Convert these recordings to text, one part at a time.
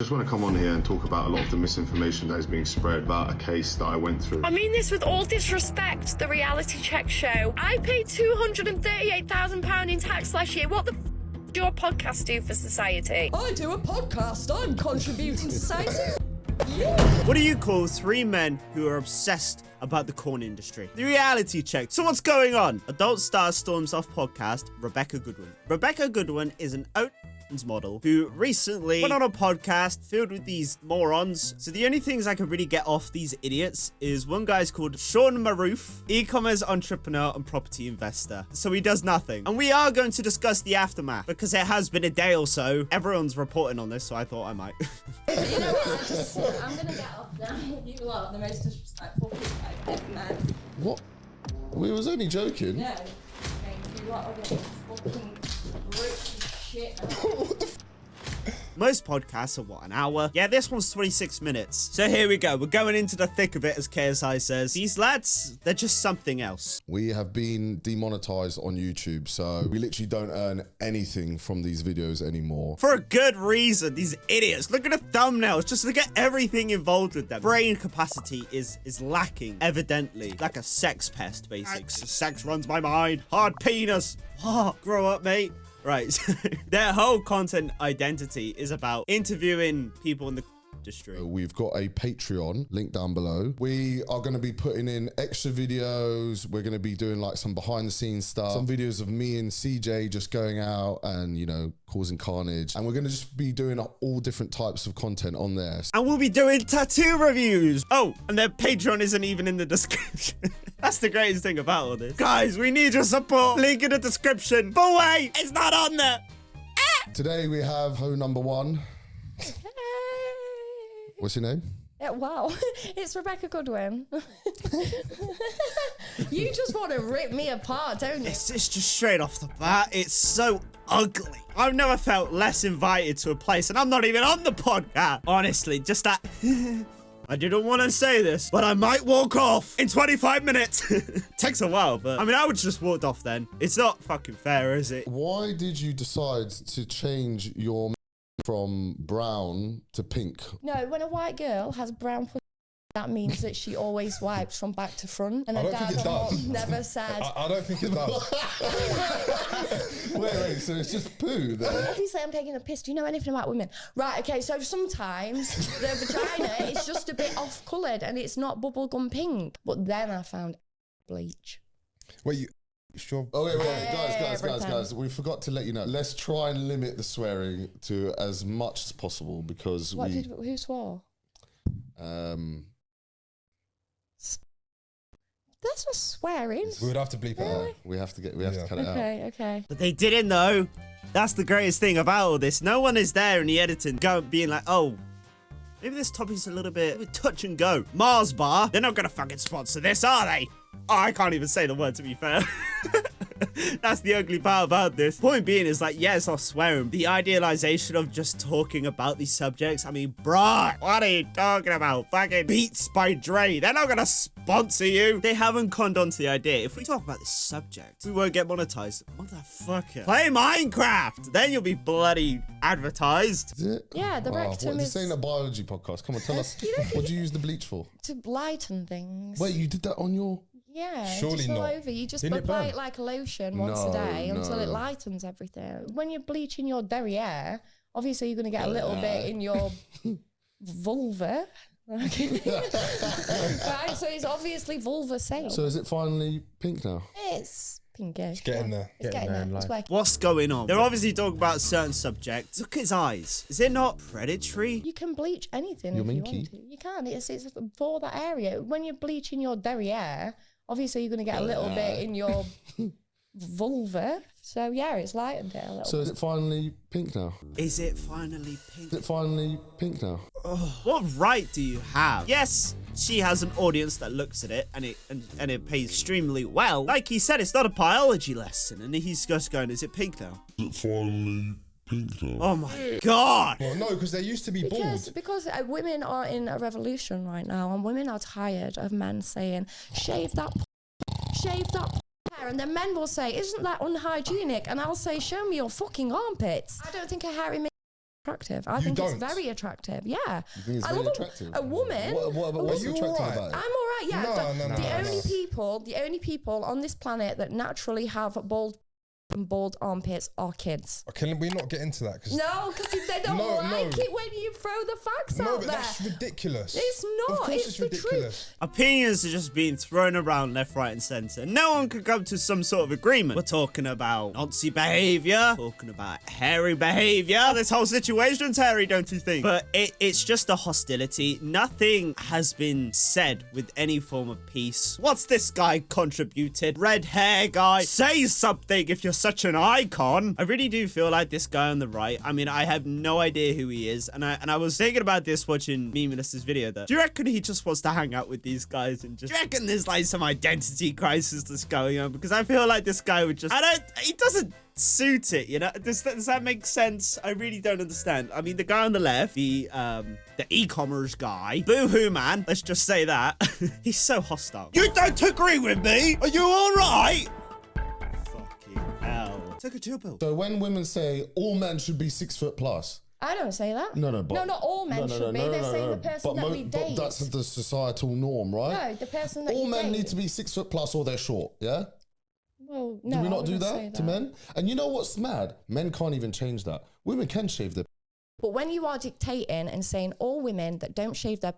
I just want to come on here and talk about a lot of the misinformation that is being spread about a case that I went through. I mean this with all disrespect, the reality check show. I paid £238,000 in tax last year. What the do your podcast do for society? I do a podcast. I'm contributing to society. What do you call three men who are obsessed about the corn industry? The reality check. So what's going on? Adult star storms off podcast Rebecca Goodwin. Rebecca Goodwin is an model who recently went on a podcast filled with these morons. So the only things I could really get off these idiots is one guy's called Sean Maroof, e-commerce entrepreneur and property investor. So he does nothing. And we are going to discuss the aftermath because it has been a day or so. Everyone's reporting on this, so I thought I might. You know what? I'm gonna get off now. You lot are the most disrespectful people I've ever met. What? We was only joking. No. Okay, you lot are the fucking rich shit. What the f? Most podcasts are, what, an hour? Yeah, this one's 26 minutes. So here we go. We're going into the thick of it, as KSI says. These lads, they're just something else. We have been demonetized on YouTube, so we literally don't earn anything from these videos anymore. For a good reason, these idiots. Look at the thumbnails. Just look at everything involved with them. Brain capacity is lacking, evidently. Like a sex pest, basically. Sex runs my mind. Hard penis. Oh, grow up, mate. Right, so their whole content identity is about interviewing people in the industry. We've got a Patreon link down below. We are going to be putting in extra videos. We're going to be doing like some behind the scenes stuff, some videos of me and CJ just going out and, you know, causing carnage. And we're going to just be doing all different types of content on there. And we'll be doing tattoo reviews. Oh, and their Patreon isn't even in the description. That's the greatest thing about all this. Guys, we need your support. Link in the description. But wait, it's not on there. Today we have ho number one. What's your name? Wow, it's Rebecca Goodwin. You just want to rip me apart, don't you? It's just straight off the bat. It's so ugly. I've never felt less invited to a place, and I'm not even on the podcast. Honestly, just that. I didn't want to say this, but I might walk off in 25 minutes. Takes a while, but I mean, I would just walked off then. It's not fucking fair, is it? Why did you decide to change your from brown to pink? No, when a white girl has brown pussy, that means that she always wipes from back to front. And I her don't think dad it does. never said. I don't think it does. Wait, so it's just poo then? Obviously, I'm taking a piss. Do you know anything about women? Right, okay, so sometimes the vagina is just a bit off-coloured and it's not bubblegum pink. But then I found bleach. Wait, you sure? Oh, wait, guys, we forgot to let you know. Let's try and limit the swearing to as much as possible because Who swore? That's not swearing. We would have to bleep it out. We have to cut it out. Okay. But they didn't know. That's the greatest thing about all this. No one is there in the editing being like, oh, maybe this topic's a little bit touch and go. Mars Bar, they're not gonna fucking sponsor this, are they? Oh, I can't even say the word, to be fair. That's the ugly part about this. Point being is like, yeah, it's not swearing. The idealization of just talking about these subjects. I mean, bruh, what are you talking about? Fucking Beats by Dre. They're not gonna sponsor you. They haven't conned on to the idea. If we talk about this subject, we won't get monetized. Motherfucker. Play Minecraft. Then you'll be bloody advertised. Is it? Yeah, the rectum This is... ain't a biology podcast. Come on, tell us. What do you use the bleach for? To lighten things. Wait, you did that on your... Yeah, Surely just all not. over. You just Didn't it apply burn? it like a lotion once a day until it lightens everything. When you're bleaching your derriere, obviously you're going to get a little bit in your vulva. Right, so it's obviously vulva safe. So is it finally pink now? It's pinkish. It's getting there. It's getting there. in It's life. working. What's going on? They're obviously talking about certain subjects. Look at his eyes. Is it not predatory? You can bleach anything Your if you minky? want to. You can. It's for that area. When you're bleaching your derriere, obviously you're going to get a little bit in your vulva. So yeah, it's lightened it a little. So is it finally pink now? Is it finally pink? Is it finally pink now? What right do you have? Yes, she has an audience that looks at it and it pays extremely well. Like he said, it's not a biology lesson, and he's just going, is it pink now? Is it finally pink now? Oh my god! Well, no, because they used to be bald. Because women are in a revolution right now, and women are tired of men saying, shave that hair, and then men will say, isn't that unhygienic? And I'll say, show me your fucking armpits. I don't think a hairy attractive. I You think don't? it's very attractive. Yeah. You think it's I very love attractive? a woman. What's you attractive alright? about it? I'm all right. Yeah. No, The only people on this planet that naturally have bald and bald armpits are kids. Can we not get into that? Cause No, because they don't like it when you throw the facts out but there. that's ridiculous. It's not. Of course It's it's the ridiculous. truth. Opinions are just being thrown around left, right, and centre. No one could come to some sort of agreement. We're talking about Nazi behaviour, talking about hairy behaviour. This whole situation's hairy, don't you think? But it's just a hostility. Nothing has been said with any form of peace. What's this guy contributed? Red hair guy. Say something if you're such an icon. I really do feel like this guy on the right, I mean, I have no idea who he is. And I was thinking about this watching Memeulous' video though. Do you reckon he just wants to hang out with these guys and just, do you reckon there's like some identity crisis that's going on? Because I feel like this guy would just, he doesn't suit it, you know? Does that make sense? I really don't understand. I mean, the guy on the left, the e-commerce guy, boo-hoo man, let's just say that. He's so hostile. You don't agree with me? Are you all right? Fucking hell. Take a chill pill. So when women say all men should be 6 foot plus, I don't say that. but No, not all men should be. They're saying the person that we but date. that's the societal norm, right? No, the person that all you men date. need to be 6 foot plus or they're short. Yeah. Well, no, Do we I not do wouldn't say that to men? And you know what's mad? Men can't even change that. Women can shave their. But when you are dictating and saying all women that don't shave their are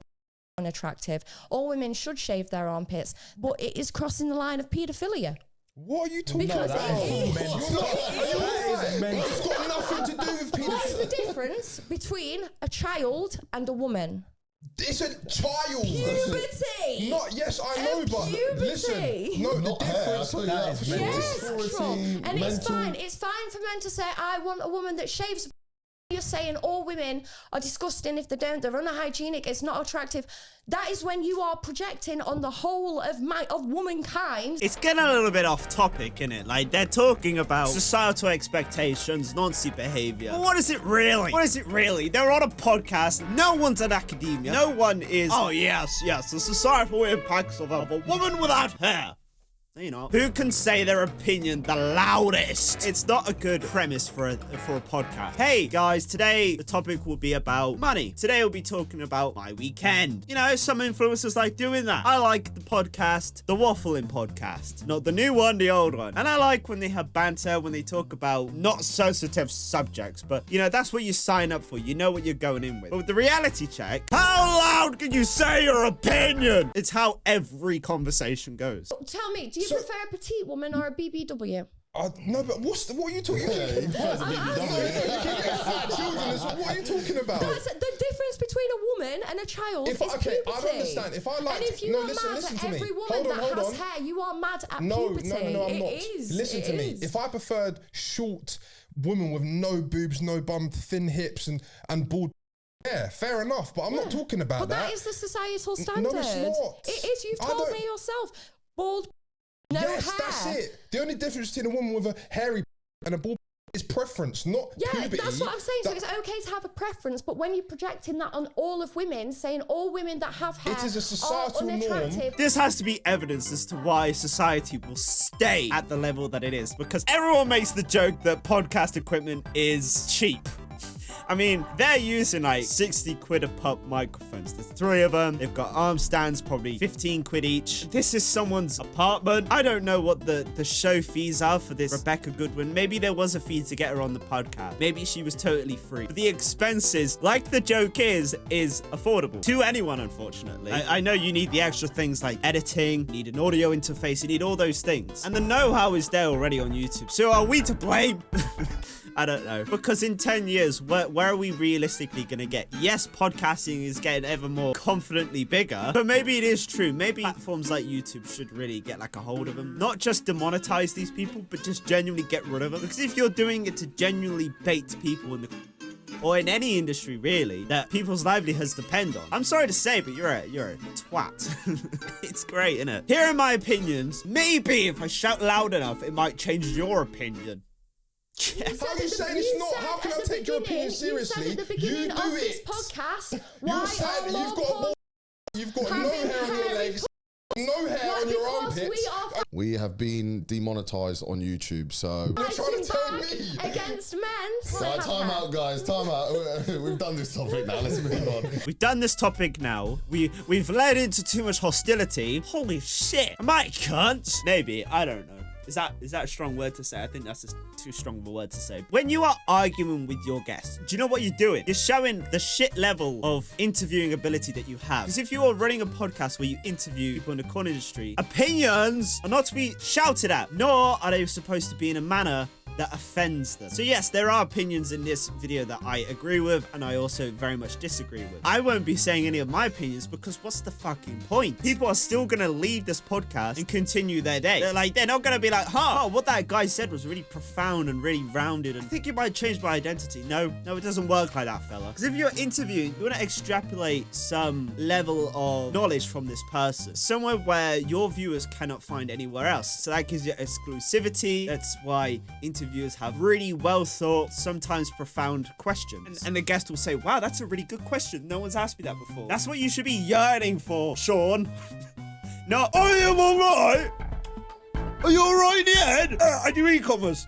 unattractive, all women should shave their armpits, but it is crossing the line of paedophilia. What are you talking Because about? it is. It's got nothing to do with What's the paedophilia. difference between a child and a woman? It's a child. Puberty! Not, yes, I know, but puberty. listen. No, the Not hair, I'll difference. tell you that for sure. Yes, Disparity, sure. And it's mental- fine. It's fine for men to say, I want a woman that shaves. You're saying all women are disgusting if they don't. They're unhygienic. It's not attractive. That is when you are projecting on the whole of womankind. It's getting a little bit off topic, innit? Like, they're talking about societal expectations, Nazi behavior. But what is it really? What is it really? They're on a podcast. No one's in academia. No one is, oh, yes, the societal impacts of a woman without hair. You know, who can say their opinion the loudest? It's not a good premise for a podcast. Hey guys, today the topic will be about money. Today we'll be talking about my weekend. You know, some influencers like doing that. I like the podcast, the Waffling podcast. Not the new one, the old one. And I like when they have banter, when they talk about not sensitive subjects, but you know, that's what you sign up for. You know what you're going in with. But with the reality check, how loud can you say your opinion? It's how every conversation goes. Tell me, do you prefer a petite woman or a BBW? No, but what are you talking about? What are you talking about? That's the difference between a woman and a child is puberty. I don't understand. If I like, and if you are mad at every woman that has hair, you are mad at puberty. No, I'm not. Is. Listen to me. If I preferred short women with no boobs, no bum, thin hips, and bald hair, fair enough. But I'm not talking about that. But that is the societal standard. No, it's not. It is. You've told me yourself. Bald. No hair. That's it. The only difference between a woman with a hairy and a bald is preference, not puberty. That's what I'm saying. So it's okay to have a preference, but when you're projecting that on all of women, saying all women that have hair It is a societal are unattractive. norm. This has to be evidence as to why society will stay at the level that it is, because everyone makes the joke that podcast equipment is cheap. I mean, they're using like 60 quid a pop microphones. There's 3 of them. They've got arm stands, probably 15 quid each. This is someone's apartment. I don't know what the show fees are for this Rebecca Goodwin. Maybe there was a fee to get her on the podcast. Maybe she was totally free. But the expenses, like the joke is affordable to anyone, unfortunately. I know you need the extra things like editing, you need an audio interface, you need all those things. And the know-how is there already on YouTube. So are we to blame? I don't know. Because in 10 years, where are we realistically going to get? Yes, podcasting is getting ever more confidently bigger, but maybe it is true. Maybe platforms like YouTube should really get like a hold of them. Not just demonetize these people, but just genuinely get rid of them. Because if you're doing it to genuinely bait people in the... or in any industry, really, that people's livelihoods depend on. I'm sorry to say, but you're a twat. It's great, isn't it? Here are my opinions. Maybe if I shout loud enough, it might change your opinion. How are you saying it's not? How can I take your opinion seriously? You said at the beginning of this podcast, why you've got no hair on your legs, no hair on your course hits. we are We have been demonetized on YouTube, so... You're trying to tell me. against men. Right, time out, guys. Time out. We've done this topic now. Let's move on. We've done this topic now. We've led into too much hostility. Holy shit. Am I a cunt? Maybe. I don't know. Is that a strong word to say? I think that's just too strong of a word to say. When you are arguing with your guests, do you know what you're doing? You're showing the shit level of interviewing ability that you have. Because if you're running a podcast where you interview people in the corn industry, opinions are not to be shouted at, nor are they supposed to be in a manner that offends them. So yes, there are opinions in this video that I agree with and I also very much disagree with. I won't be saying any of my opinions because what's the fucking point? People are still gonna leave this podcast and continue their day. They're not gonna be like, huh, what that guy said was really profound and really rounded and I think it might change my identity. No, it doesn't work like that, fella. Because if you're interviewing, you wanna extrapolate some level of knowledge from this person, somewhere where your viewers cannot find anywhere else. So that gives you exclusivity. That's why interviewers have really well thought, sometimes profound questions. And the guest will say, wow, that's a really good question. No one's asked me that before. That's what you should be yearning for, Sean. No, I am all right. Are you all right in the head? I do e-commerce.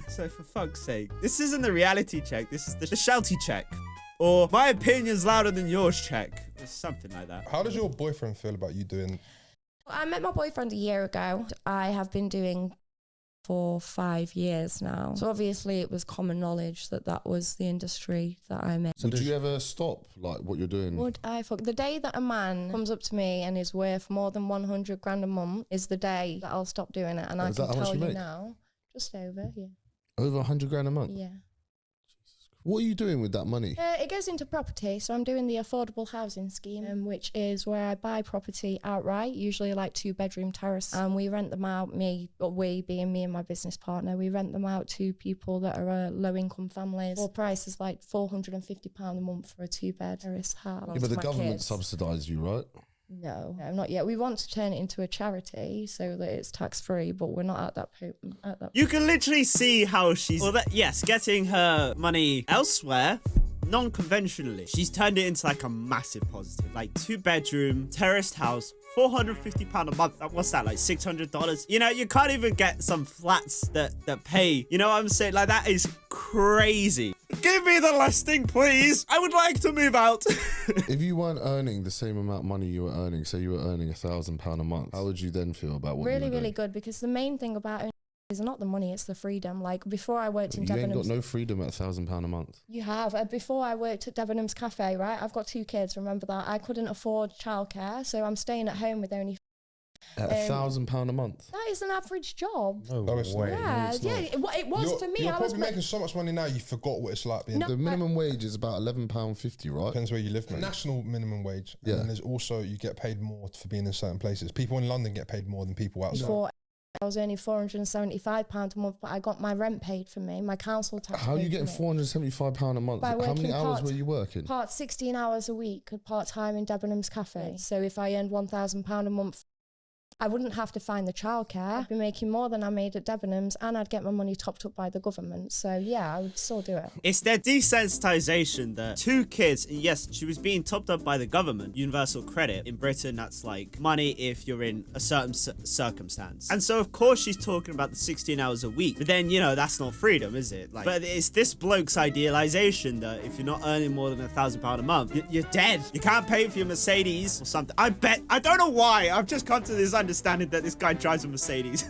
So for fuck's sake, this isn't the reality check. This is the shouty check. Or my opinion's louder than yours check. Or something like that. How does your boyfriend feel about you doing? I met my boyfriend a year ago. I have been doing for 5 years now. So obviously it was common knowledge that that was the industry that I'm in. So do you ever stop, like, what you're doing? Would I fuck? The day that a man comes up to me and is worth more than 100 grand a month is the day that I'll stop doing it. And I can tell you now, just over, yeah. Over 100 grand a month? Yeah. What are you doing with that money? It goes into property, so I'm doing the affordable housing scheme, which is where I buy property outright, usually like 2-bedroom terrace, and we rent them out, we being me and my business partner, we rent them out to people that are low-income families for prices like £450 a month for a 2-bed terrace house. Yeah, but the government subsidises you, right? No, not yet. We want to turn it into a charity so that it's tax-free, but we're not at that point. You can literally see how she's, getting her money elsewhere, non-conventionally. She's turned it into like a massive positive, like 2-bedroom, terraced house, £450 a month. What's that, like $600? You know, you can't even get some flats that pay. You know what I'm saying? Like, that is crazy. Give me the listing, please. I would like to move out. If you weren't earning the same amount of money you were earning, say you were earning £1,000 a month, how would you then feel about what you were doing? Really good, because the main thing about it is not the money, it's the freedom. Like, before I worked in Debenhams... You ain't got no freedom at £1,000 a month. You have. Before I worked at Debenhams Cafe, right? I've got 2 kids, remember that? I couldn't afford childcare, so I'm staying at home with only... At £1,000 a month? That is an average job. No, it's not. Yeah, it was for me. You're probably making so much money now, you forgot what it's like being... The minimum wage is about £11.50, right? Depends where you live, mate. National minimum wage. Yeah. And then there's also, you get paid more for being in certain places. People in London get paid more than people outside. Before, I was earning £475 a month, but I got my rent paid for me, my council tax. How are you getting £475 a month? How many hours were you working? 16 hours a week, part-time in Debenhams Cafe. So if I earned £1,000 a month, I wouldn't have to find the childcare. I'd be making more than I made at Debenhams, and I'd get my money topped up by the government. So yeah, I would still do it. It's their desensitization that 2 kids, and yes, she was being topped up by the government, universal credit. In Britain, that's like money if you're in a certain circumstance. And so of course she's talking about the 16 hours a week, but then, you know, that's not freedom, is it? Like, but it's this bloke's idealization that if you're not earning more than £1,000 a month, you're dead. You can't pay for your Mercedes or something. I don't know why. I've just come to this understanding that this guy drives a Mercedes.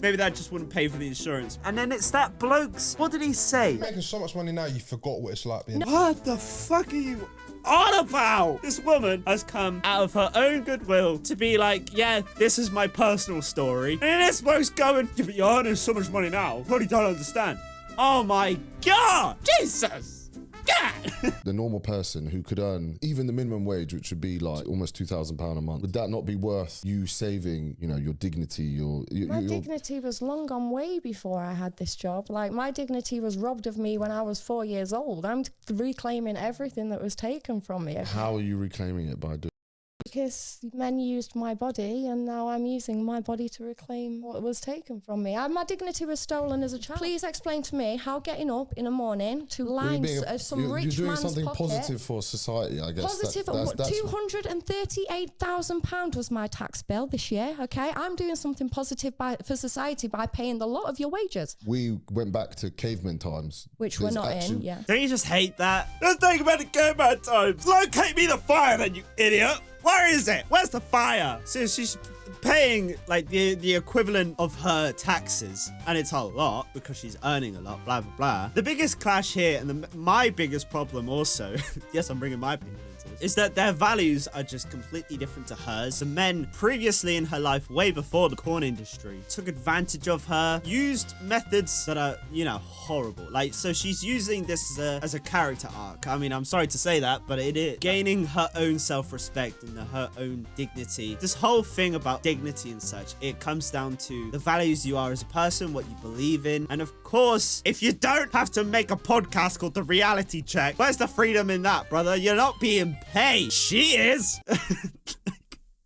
Maybe that just wouldn't pay for the insurance. And then it's that bloke's, what did he say? You're making so much money now, you forgot what it's like being... What the fuck are you on about? This woman has come out of her own goodwill to be like, yeah, this is my personal story. And then this bloke's going, yeah, but you're earning so much money now. You probably don't understand. Oh my God, Jesus. God. The normal person who could earn even the minimum wage, which would be like almost £2,000 a month, would that not be worth you saving, you know, your dignity? My dignity was long gone way before I had this job. Like, my dignity was robbed of me when I was 4 years old. I'm reclaiming everything that was taken from me. How are you reclaiming it? By doing? Because men used my body and now I'm using my body to reclaim what was taken from me. My dignity was stolen as a child. Please explain to me how getting up in the morning to line some rich you're doing man's something pocket, positive for society, I guess. positive. £238,000 was my tax bill this year, okay? I'm doing something positive for society by paying the lot of your wages. We went back to caveman times. Which we're not in, yeah. Don't you just hate that? Let's think about the caveman times. Locate me the fire then, you idiot. Where is it? Where's the fire? So she's paying like the equivalent of her taxes, and it's a lot because she's earning a lot, blah, blah, blah. The biggest clash here, and my biggest problem also, yes, I'm bringing my opinion into this, is that their values are just completely different to hers. The men previously in her life, way before the corn industry, took advantage of her, used methods that are, you know, horrible. Like, so she's using this as a character arc. I mean, I'm sorry to say that, but it is gaining her own self-respect and her own dignity. This whole thing about dignity and such, it comes down to the values you are as a person, what you believe in, and of course, if you don't have to make a podcast called The Reality Check, where's the freedom in that, brother? You're not being paid. She is.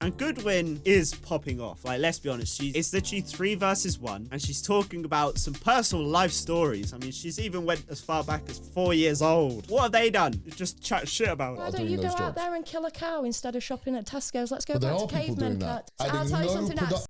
And Goodwin is popping off. Like, let's be honest, it's literally 3 versus 1, and she's talking about some personal life stories. I mean, she's even went as far back as 4 years old. What have they done? Just chat shit about Why it. don't you go out there and kill a cow instead of shopping at Tesco's? Let's go back to caveman cut. I'll Adding tell you something else.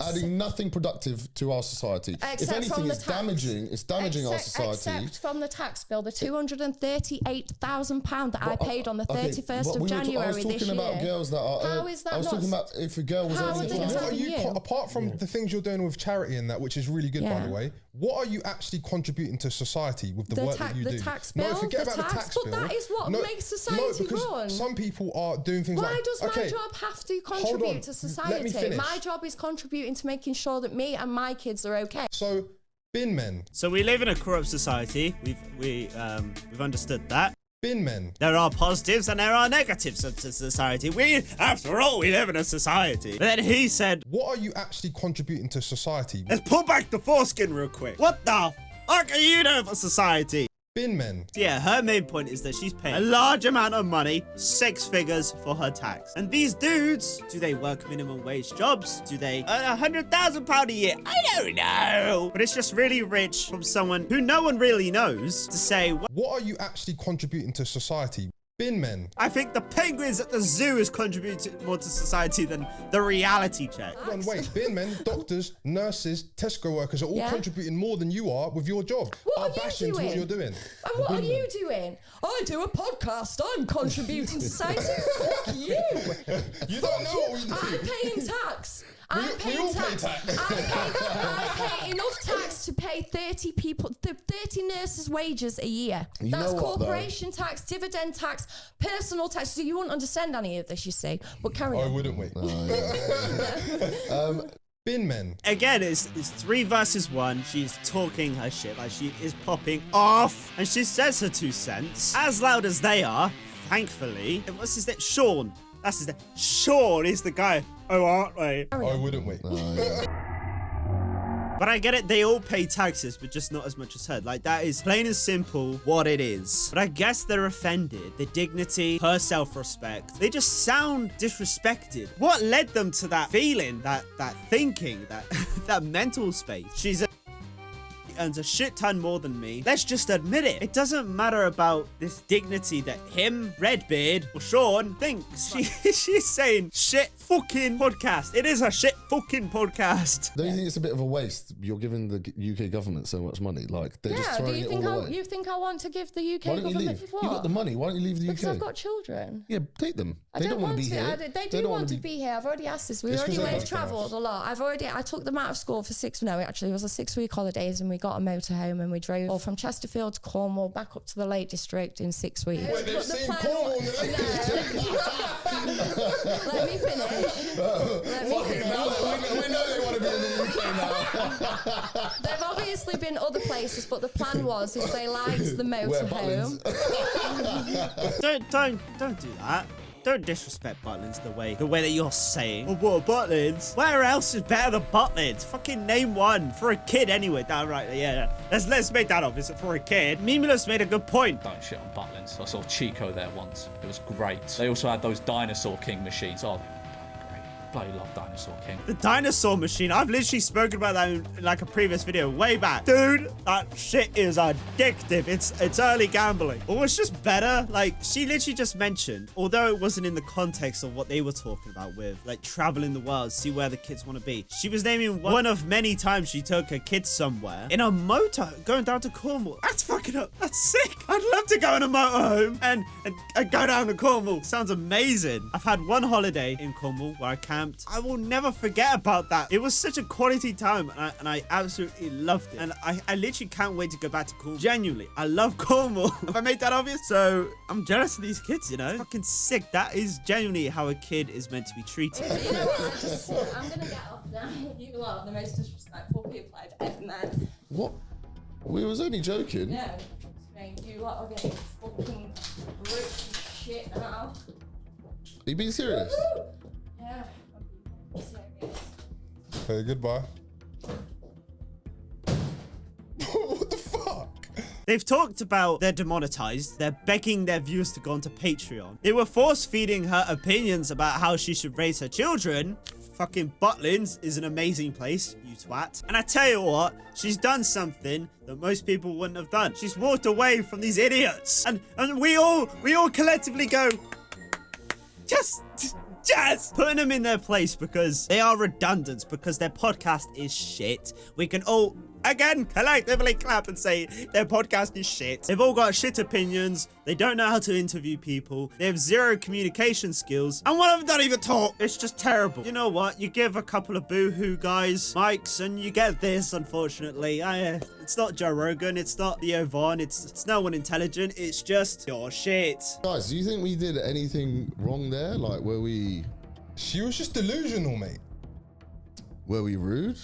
Adding nothing productive to our society. Except if anything, from the it's tax. damaging. It's damaging our society. Except from the tax bill, the £238,000 that I paid on the 31st of January I was this talking year. about girls that are. How is that I was not? talking about if a girl was How earning is it it. not What are you, you? apart from the things you're doing with charity and that, which is really good, by the way, what are you actually contributing to society with the work that you do? The tax bill, forget about the tax bill. but that is what makes society because run. some people are doing things Why like... does my job have to contribute to society? Let me finish. My job is contributing to making sure that me and my kids are okay. So, bin men. So we live in a corrupt society. We've understood that. Bin men. There are positives and there are negatives to society. After all, we live in a society. But then he said, What are you actually contributing to society? let's pull back the foreskin real quick. What the fuck are you doing for society? Bin men. Yeah, her main point is that she's paying a large amount of money, 6 figures, for her tax. And these dudes, do they work minimum wage jobs? Do they earn £100,000 a year? I don't know. But it's just really rich from someone who no one really knows to say, What are you actually contributing to society? Bin men. I think the penguins at the zoo is contributing more to society than the reality check. Hold on, wait. Bin men, doctors, nurses, Tesco workers are all contributing more than you are with your job. What are you bashing to what doing? you're doing. And what are you doing? I do a podcast. I'm contributing to society. Fuck you. You don't know what we do. I'm paying tax. I'm We paying all tax. pay tax. I pay enough tax to pay 30 people, 30 nurses' wages a year. You That's know what, though? corporation tax, dividend tax, personal tax. So you wouldn't understand any of this, you see. But carry I on. wouldn't we? Bin men. Again, it's 3 versus 1. She's talking her shit, like she is popping off, and she says her 2 cents as loud as they are. Thankfully, what's his name? Sean. That's his name. Sean is the guy. Oh, aren't they? I wouldn't we? But I get it, they all pay taxes, but just not as much as her. Like, that is plain and simple what it is. But I guess they're offended. The dignity, her self-respect, they just sound disrespected. What led them to that feeling, that thinking, that mental space? She's earns a shit ton more than me. Let's just admit it. It doesn't matter about this dignity that him, Redbeard, or Sean thinks. She's saying shit fucking podcast. It is a shit fucking podcast. Don't you think it's a bit of a waste? You're giving the UK government so much money. Like, they're just Yeah, do throwing you it think all away. you think I want to give the UK Why don't you government leave? what? You got the money. Why don't you leave the Because UK? I've got children. Yeah, take them. I They don't want to be to. here. They do don't want wanna to be here. I've already asked this. We It's already 'cause they went like travelled a lot. I took them out of school for 6. No, actually, it was a 6-week holidays, and we got a motorhome, and we drove all from Chesterfield to Cornwall, back up to the Lake District in 6 weeks. Wait, they've But the seen plan Cornwall was- in the Lake Let me finish. Let me finish. We know they want to be in the UK now. There've obviously been other places, but the plan was if they liked the motorhome. Don't do that. don't disrespect Butlins the way that you're saying. Oh, what, Butlins? Where else is better than Butlins? Fucking name one. For a kid anyway. Right, yeah. Let's make that obvious. For a kid. Memeulous made a good point. Don't shit on Butlins. I saw Chico there once. It was great. They also had those Dinosaur King machines. Oh, bloody love Dinosaur King. The dinosaur machine. I've literally spoken about that in like a previous video way back. Dude, that shit is addictive. It's early gambling. Or it's just better. Like, she literally just mentioned, although it wasn't in the context of what they were talking about with, like, traveling the world, see where the kids want to be. She was naming one of many times she took her kids somewhere in a motor going down to Cornwall. That's fucking up. That's sick. I'd love to go in a motorhome and go down to Cornwall. Sounds amazing. I've had one holiday in Cornwall where I camped. I will never forget about that. It was such a quality time and I absolutely loved it. And I literally can't wait to go back to Cornwall. Genuinely, I love Cornwall. Have I made that obvious? So I'm jealous of these kids, you know? Fucking sick. That is genuinely how a kid is meant to be treated. You know what? I'm gonna get off now. You lot are the most disrespectful people I've ever met. What? We was only joking. No, you lot are getting fucking rich as shit now. Are you being serious? Yeah. Hey, goodbye. What the fuck? They've talked about they're demonetized. They're begging their viewers to go onto Patreon. They were force feeding her opinions about how she should raise her children. Fucking Butlins is an amazing place, you twat. And I tell you what, she's done something that most people wouldn't have done. She's walked away from these idiots. And we all collectively go, just putting them in their place because they are redundant, because their podcast is shit. We can all, again, collectively clap and say their podcast is shit. They've all got shit opinions. They don't know how to interview people. They have zero communication skills. And one of them don't even talk. It's just terrible. You know what? You give a couple of boohoo guys mics and you get this, unfortunately. It's not Joe Rogan. It's not Theo Vaughn. It's no one intelligent. It's just your shit. Guys, do you think we did anything wrong there? Like, She was just delusional, mate. were we rude?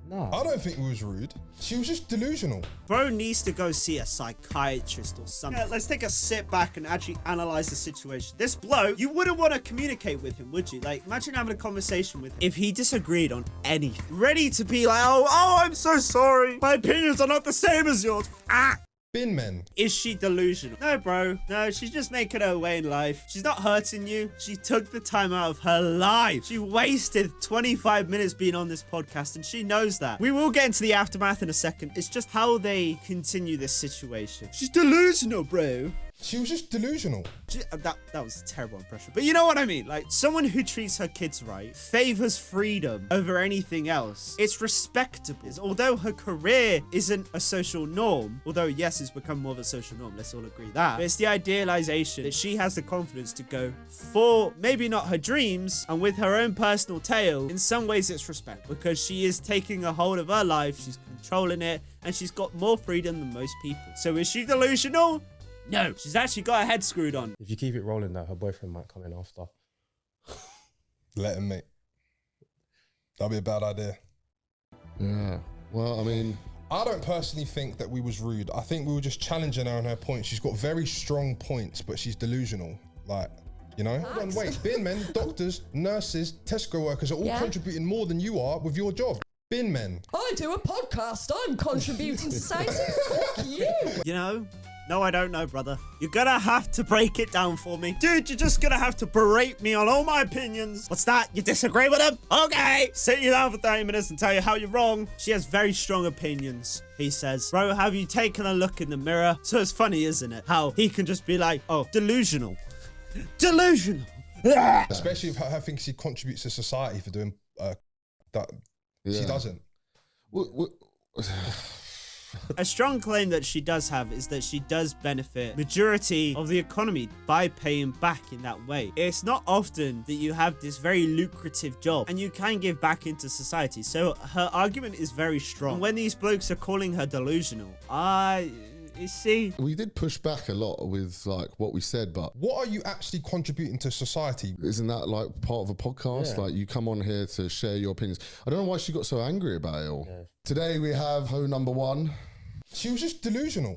No. I don't think it was rude. She was just delusional. Bro needs to go see a psychiatrist or something. Yeah, let's take a sit back and actually analyze the situation. This bloke, you wouldn't want to communicate with him, would you? Like, imagine having a conversation with him if he disagreed on anything. Ready to be like, oh, I'm so sorry. My opinions are not the same as yours. Bin men. Is she delusional? No, bro. No, she's just making her way in life. She's not hurting you. She took the time out of her life. She wasted 25 minutes being on this podcast, and she knows that. We will get into the aftermath in a second. It's just how they continue this situation. She's delusional, bro. She was just delusional. That was a terrible impression. But you know what I mean? Like, someone who treats her kids right, favors freedom over anything else. It's respectable. Although her career isn't a social norm, although yes, it's become more of a social norm, let's all agree that. But it's the idealization that she has the confidence to go for maybe not her dreams, and with her own personal tale, in some ways it's respect, because she is taking a hold of her life, she's controlling it, and she's got more freedom than most people. So is she delusional? No, she's actually got her head screwed on. If you keep it rolling though, her boyfriend might come in after. Let him, mate. That'd be a bad idea. Yeah. Well, I mean, I don't personally think that we was rude. I think we were just challenging her on her points. She's got very strong points, but she's delusional. Like, you know? Hold on, wait. Bin men, doctors, nurses, Tesco workers are all contributing more than you are with your job. Bin men. I do a podcast. I'm contributing to society. Fuck you. You know? No, I don't know, brother. You're gonna have to break it down for me. Dude, you're just gonna have to berate me on all my opinions. What's that? You disagree with them? Okay. Sit you down for 30 minutes and tell you how you're wrong. She has very strong opinions, he says. Bro, have you taken a look in the mirror? So it's funny, isn't it? How he can just be like, oh, delusional. Delusional. Especially if I think she contributes to society for doing that. Yeah. She doesn't. A strong claim that she does have is that she does benefit majority of the economy by paying back in that way. It's not often that you have this very lucrative job and you can give back into society. So her argument is very strong. And when these blokes are calling her delusional, you see, we did push back a lot with like what we said, but what are you actually contributing to society? Isn't that like part of a podcast? Yeah. Like, you come on here to share your opinions. I don't know why she got so angry about it all. Yeah. Today we have ho number one. She was just delusional.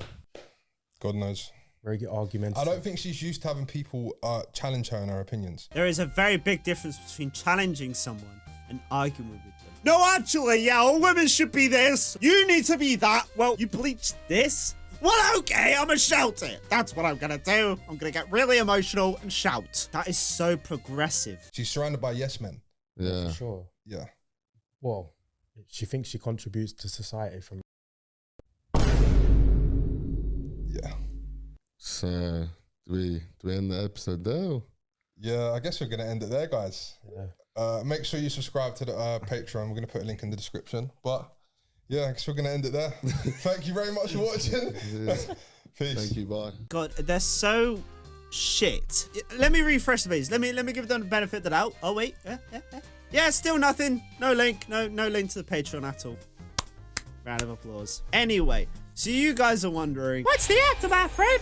God knows. Very good argument. I don't think she's used to having people challenge her in her opinions. There is a very big difference between challenging someone and arguing with them. No, actually, yeah, all women should be this. You need to be that. Well, you bleached this? Well, okay, I'm gonna shout it. That's what I'm gonna do. I'm gonna get really emotional and shout. That is so progressive. She's surrounded by yes men. Yeah. For sure. Yeah. Well, she thinks she contributes to society from. Yeah. So, do we end the episode there? Yeah, I guess we're going to end it there, guys. Yeah. Make sure you subscribe to the Patreon. We're going to put a link in the description. But yeah, I guess we're going to end it there. Thank you very much for watching. Peace. Thank you, bye. God, they're so shit. Let me refresh the page. Let me give them the benefit of the doubt. Oh wait, yeah, still nothing. No link. No link to the Patreon at all. Round of applause. Anyway, so you guys are wondering, what's the aftermath, Fred?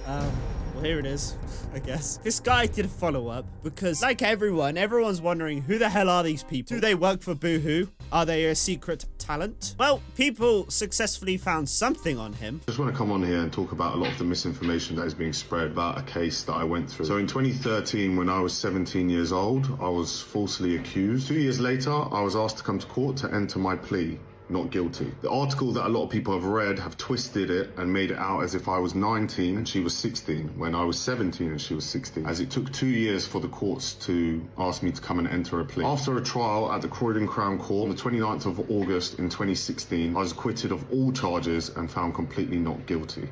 Well, here it is, I guess. This guy did a follow-up because, like everyone's wondering, who the hell are these people? Do they work for Boohoo? Are they a secret talent? Well, people successfully found something on him. I just want to come on here and talk about a lot of the misinformation that is being spread about a case that I went through. So in 2013, when I was 17 years old, I was falsely accused. 2 years later, I was asked to come to court to enter my plea. Not guilty. The article that a lot of people have read have twisted it and made it out as if I was 19 and she was 16, when I was 17 and she was 16, as it took 2 years for the courts to ask me to come and enter a plea. After a trial at the Croydon Crown Court on the 29th of August in 2016, I was acquitted of all charges and found completely not guilty.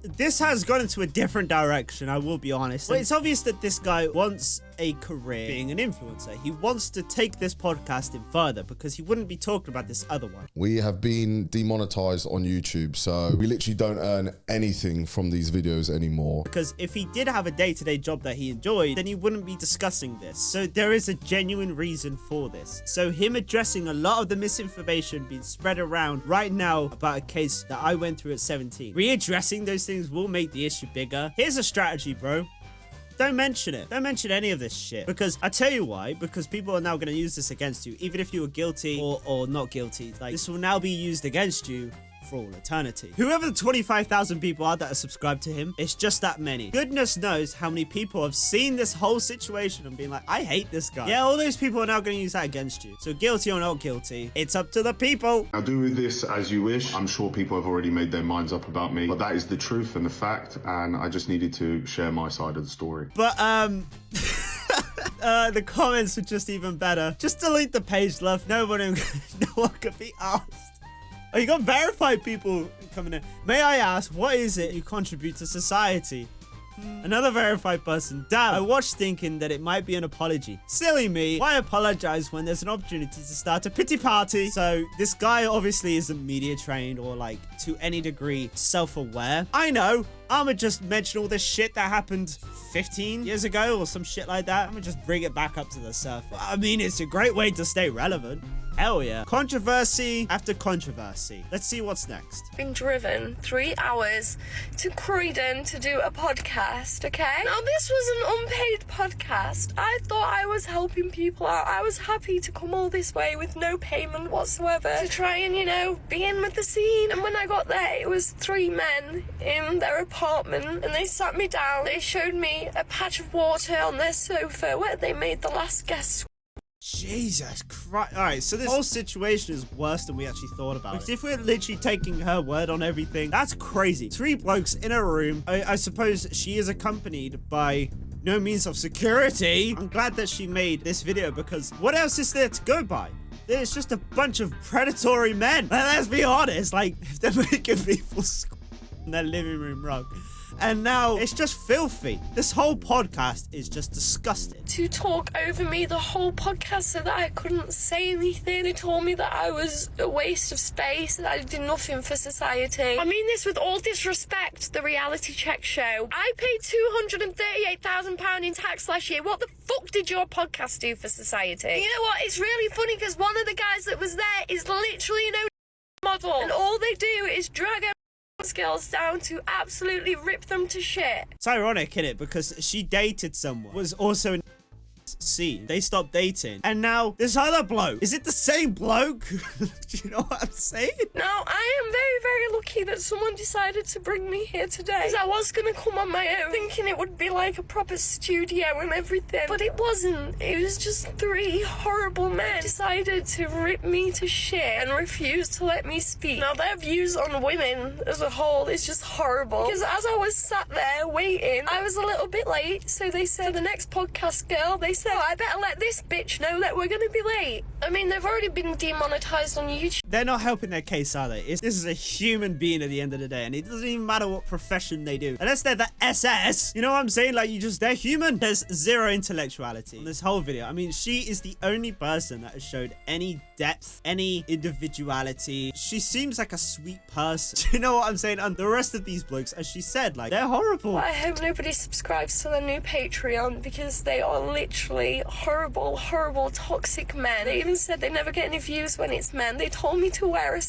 This has gone into a different direction, I will be honest. Well, it's obvious that this guy wants a career being an influencer. He wants to take this podcasting further because he wouldn't be talking about this otherwise. We have been demonetized on YouTube, so we literally don't earn anything from these videos anymore. Because if he did have a day-to-day job that he enjoyed, then he wouldn't be discussing this. So there is a genuine reason for this. So him addressing a lot of the misinformation being spread around right now about a case that I went through at 17. Readdressing those things will make the issue bigger. Here's a strategy, bro. Don't mention it. Don't mention any of this shit. Because I tell you why. Because people are now going to use this against you. Even if you were guilty or not guilty. Like, this will now be used against you for all eternity. Whoever the 25,000 people are that are subscribed to him, it's just that many. Goodness knows how many people have seen this whole situation and been like, I hate this guy. Yeah, all those people are now going to use that against you. So guilty or not guilty, it's up to the people. Now do with this as you wish. I'm sure people have already made their minds up about me, but that is the truth and the fact, and I just needed to share my side of the story. But, the comments are just even better. Just delete the page, love. No one could be asked. Oh, you got verified people coming in. May I ask, what is it you contribute to society? Another verified person. Damn, I watched thinking that it might be an apology. Silly me. Why apologize when there's an opportunity to start a pity party? So this guy obviously isn't media trained or like to any degree self-aware. I know. I'ma just mention all this shit that happened 15 years ago or some shit like that. I'ma just bring it back up to the surface. I mean, it's a great way to stay relevant. Hell yeah. Controversy after controversy. Let's see what's next. Been driven 3 hours to Croydon to do a podcast, okay? Now, this was an unpaid podcast. I thought I was helping people out. I was happy to come all this way with no payment whatsoever to try and, you know, be in with the scene. And when I got there, it was 3 men in their apartment and they sat me down. They showed me a patch of water on their sofa where they made the last guest. Jesus Christ. Alright, so this whole situation is worse than we actually thought about. Because if we're literally taking her word on everything, that's crazy. 3 blokes in a room. I suppose she is accompanied by no means of security. I'm glad that she made this video because what else is there to go by? There's just a bunch of predatory men. Let's be honest, like, if they're making people squat on their living room rug. And now it's just filthy. This whole podcast is just disgusting. To talk over me the whole podcast so that I couldn't say anything. They told me that I was a waste of space, that I did nothing for society. I mean this with all disrespect, the reality check show. I paid £238,000 in tax last year. What the fuck did your podcast do for society? You know what? It's really funny because one of the guys that was there is literally no model. And all they do is drag her skills down to absolutely rip them to shit. It's ironic, isn't it? Because she dated someone, was also C. They stopped dating. And now this other bloke. Is it the same bloke? Do you know what I'm saying? No, I am very, very lucky that someone decided to bring me here today. Because I was going to come on my own, thinking it would be like a proper studio and everything. But it wasn't. It was just 3 horrible men decided to rip me to shit and refuse to let me speak. Now, their views on women as a whole is just horrible. Because as I was sat there waiting, I was a little bit late. So they said, the next podcast girl, they said, I better let this bitch know that we're going to be late. I mean, they've already been demonetized on YouTube. They're not helping their case, are they? This is a human being at the end of the day, and it doesn't even matter what profession they do. Unless they're the SS, you know what I'm saying? Like, they're human. There's zero intellectuality in this whole video. I mean, she is the only person that has showed any depth, any individuality. She seems like a sweet person. You know what I'm saying? And the rest of these blokes, as she said, like, they're horrible. I hope nobody subscribes to their new Patreon because they are literally horrible, horrible, toxic men. They even said they never get any views when it's men. They told me to wear a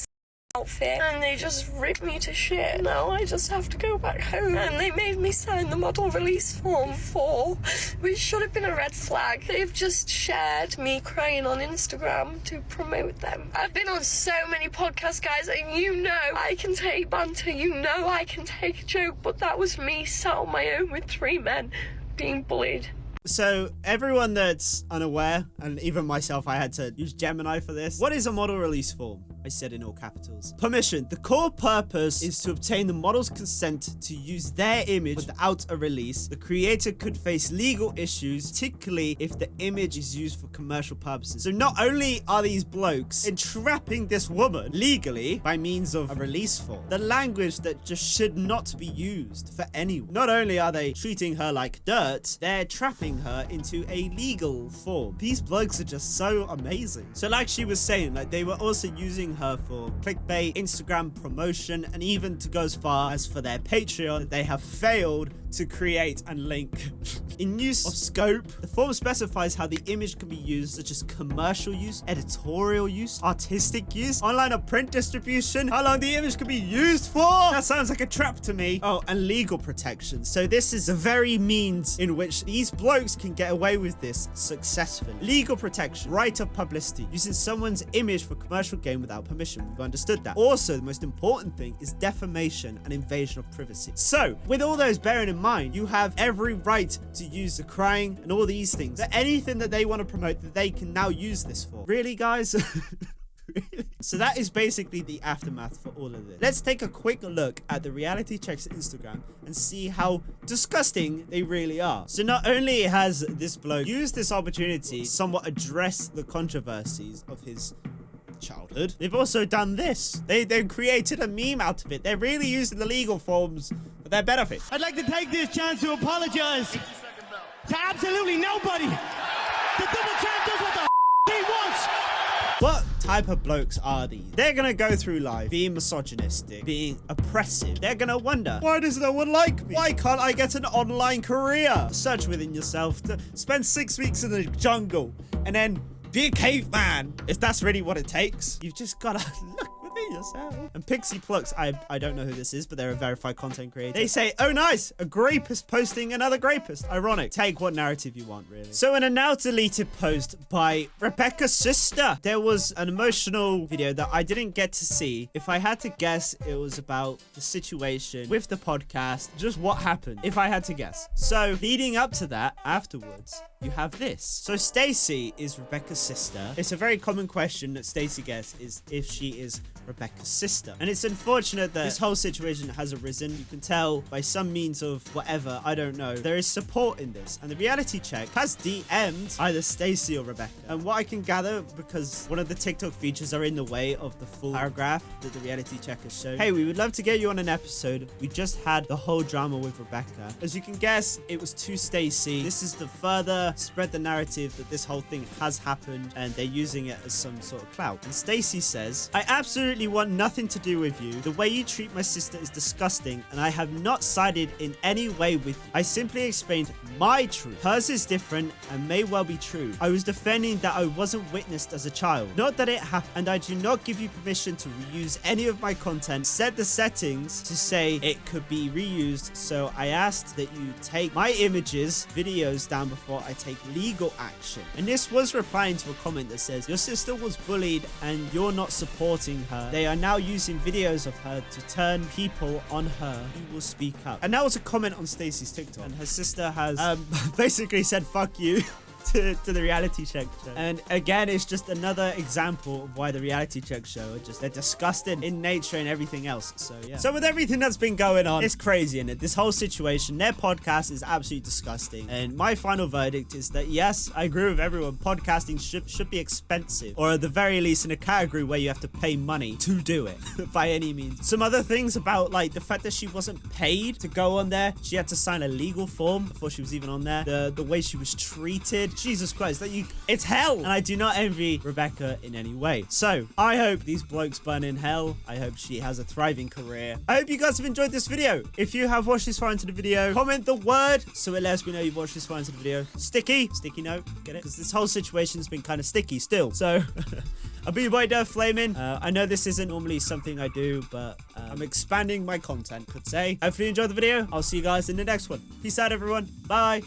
outfit and they just ripped me to shit. Now I just have to go back home, and they made me sign the model release form 4, which should have been a red flag. They've just shared me crying on Instagram to promote them. I've been on so many podcasts, guys, and you know I can take banter, you know I can take a joke, but that was me sat on my own with 3 men being bullied. So everyone that's unaware, and even myself, I had to use Gemini for this. What is a model release form? I said in all capitals. Permission. The core purpose is to obtain the model's consent to use their image without a release. The creator could face legal issues, particularly if the image is used for commercial purposes. So not only are these blokes entrapping this woman legally by means of a release form, the language that just should not be used for anyone. Not only are they treating her like dirt, they're trapping her into a legal form. These blokes are just so amazing. So like she was saying, like, they were also using her for clickbait, Instagram promotion, and even to go as far as for their Patreon that they have failed to create and link. In use of scope, the form specifies how the image can be used, such as commercial use, editorial use, artistic use, online or print distribution, how long the image can be used for. That sounds like a trap to me. Oh, and legal protection. So this is a very means in which these blokes can get away with this successfully. Legal protection, right of publicity, using someone's image for commercial gain without permission. We've understood that. Also, the most important thing is defamation and invasion of privacy. So, with all those bearing in mind, you have every right to use the crying and all these things. That anything that they want to promote, that they can now use this for. Really, guys? Really? So that is basically the aftermath for all of this. Let's take a quick look at the reality checks Instagram and see how disgusting they really are. So not only has this bloke used this opportunity to somewhat address the controversies of his childhood, they've also done this. They've created a meme out of it. They're really using the legal forms for their benefit. I'd like to take this chance to apologize to absolutely nobody. The double champ does what the he wants. What type of blokes are these? They're gonna go through life being misogynistic, being oppressive. They're gonna wonder, why does no one like me? Why can't I get an online career? Search within yourself to spend 6 weeks in the jungle and then be a caveman. If that's really what it takes, you've just gotta look within yourself. And Pixie Plucks, I don't know who this is, but they're a verified content creator. They say, oh nice, a grapist posting another grapist. Ironic. Take what narrative you want, really. So in a now deleted post by Rebecca's sister, there was an emotional video that I didn't get to see. If I had to guess, it was about the situation with the podcast, just what happened, if I had to guess. So leading up to that, afterwards, you have this. So Stacey is Rebecca's sister. It's a very common question that Stacey gets, is if she is Rebecca's sister. And it's unfortunate that this whole situation has arisen. You can tell by some means of whatever, I don't know. There is support in this. And the reality check has DM'd either Stacey or Rebecca. And what I can gather, because one of the TikTok features are in the way of the full paragraph that the reality check has shown. Hey, we would love to get you on an episode. We just had the whole drama with Rebecca. As you can guess, it was to Stacey. This is to further spread the narrative that this whole thing has happened and they're using it as some sort of clout. And Stacey says, I absolutely absolutely want nothing to do with you. The way you treat my sister is disgusting, and I have not sided in any way with you. I simply explained my truth. Hers is different and may well be true. I was defending that I wasn't witnessed as a child, not that it happened, and I do not give you permission to reuse any of my content. Set the settings to say it could be reused, so I asked that you take my images, videos down before I take legal action. And this was replying to a comment that says, your sister was bullied and you're not supporting her. They are now using videos of her to turn people on her who will speak up. And that was a comment on Stacey's TikTok, and her sister has basically said fuck you to the reality check show. And again, it's just another example of why the reality check show are just, they're disgusting in nature and everything else. So yeah. So with everything that's been going on, it's crazy, isn't it? This whole situation, their podcast is absolutely disgusting. And my final verdict is that yes, I agree with everyone. Podcasting should be expensive, or at the very least in a category where you have to pay money to do it by any means. Some other things about like the fact that she wasn't paid to go on there. She had to sign a legal form before she was even on there. The way she was treated. Jesus Christ, it's hell. And I do not envy Rebecca in any way. So I hope these blokes burn in hell. I hope she has a thriving career. I hope you guys have enjoyed this video. If you have watched this far into the video, comment the word so it lets me know you've watched this far into the video. Sticky note, get it? Because this whole situation's been kind of sticky still. So I'll be your boy Death Flaming. I know this isn't normally something I do, but I'm expanding my content, could say. Hopefully you enjoyed the video. I'll see you guys in the next one. Peace out, everyone. Bye.